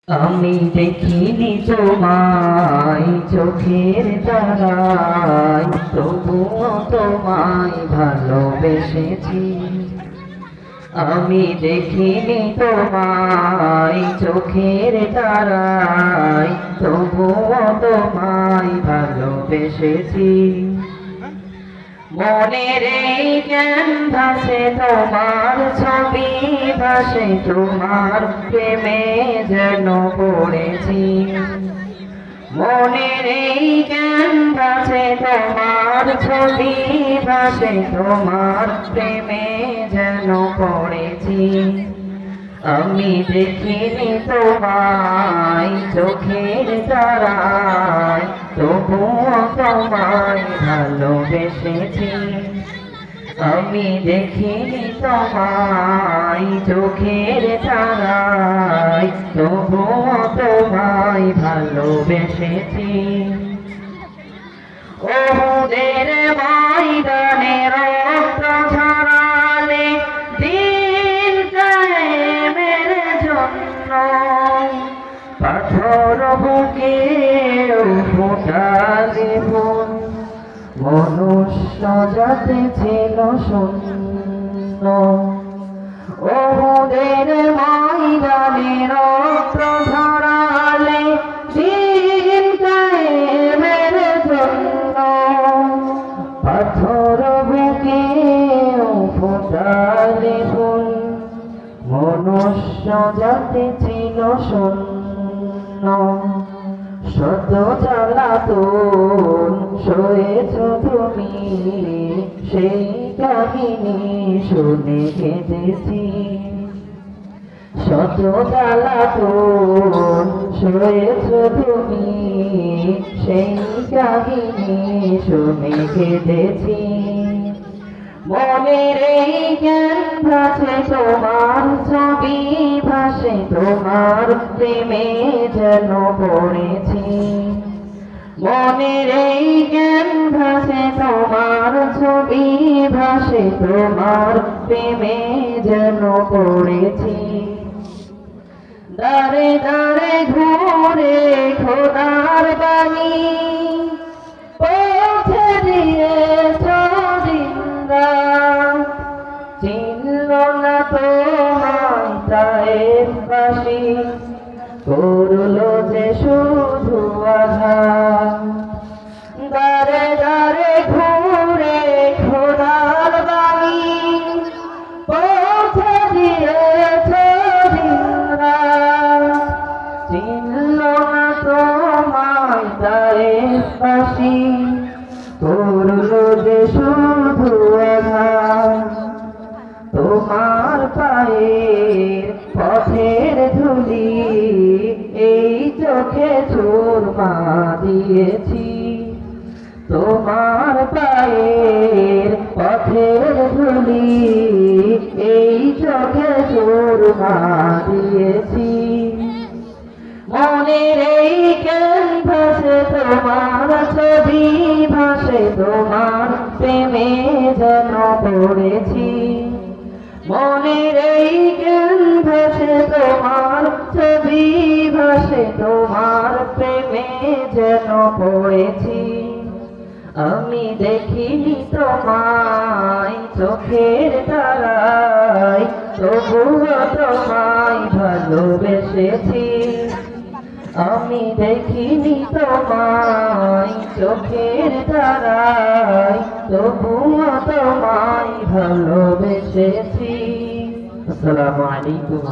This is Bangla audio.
আমি দেখিনি তোমায় চোখের তারায়, তবুও তোমায় ভালোবেসেছি। আমি দেখিনি তোমায় চোখের তারায়, তবুও তোমায় ভালোবেসেছি। মনের এই ক্যানভাসে তোমার ছবি ভাসে, তোমার প্রেমে যেন পড়েছি। মনের এই ক্যানভাসে তোমার ছবি ভাসে, তোমার প্রেমে যেন পড়েছি। আমি দেখিনি তোমায় চোখের তারায়, তবুও তোমায় ভালোবেসেছি। আমি দেখিনি তোমায় চোখের তারায়, তবুও তোমায় ভালোবেসেছি। ওহুদের ময়দানে রক্ত ঝরালে দিন কায়েমের জন্য, পাথর বুকে ফোটালে ফুল, মনুষ্য জাতি ছিল শূন্য। ওহুদের ময়দানে রক্ত ঝরালে দিন কায়েমের জন্য, পাথর বুকে ফোটালে ফুল, মনুষ্য জাতি ছিল শূন্য। শত জ্বালাতন সয়েছ তুমি, সেই কাহিনী শুনে কেঁদেছি। শত জ্বালাতন সয়েছ তুমি, সেই কাহিনী শুনে কেঁদেছি। মনের এই ক্যানভাসে তোমার ছবি ভাসে, তোমার প্রেমে যেন পড়েছি। মনের এই ক্যানভাসে তোমার ছবি ভাসে, তোমার প্রেমে যেন পড়েছি। দাঁড়ে দাঁড়ে ঘুরে খোদার বাণী পৌঁছে দিয়েছ জিন্দা, চিনল না তোমায় তায়েফবাসী, করলো যে শুধু আঘাত। দাঁড়ে দাঁড়ে ঘুরে খোদার বাণী পৌঁছে দিয়েছ জিন্দা, চিনল না তোমায় তায়েফবাসী, করলো যে শুধু আঘাত। তোমার পায়ের পথের ধুলি এই চোখে চুরমা দিয়েছি। তোমার পায়ের পথের ধুলি এই চোখে চুরমা দিয়েছি। মনের এই ক্যানভাসে তোমার ছবি ভাসে, তোমার প্রেমে যেন পড়েছি। মনের এই ক্যানভাসে তোমার ছবি ভাসে, তোমার প্রেমে যেন পড়েছি। আমি দেখিনি তোমায় চোখের তারায়, তবুও তোমায় ভালোবেসেছি। আমি দেখিনি তোমায় চোখের তারায়, তবুও তোমায় ভালোবেসেছি। আসসালামু আলাইকুম।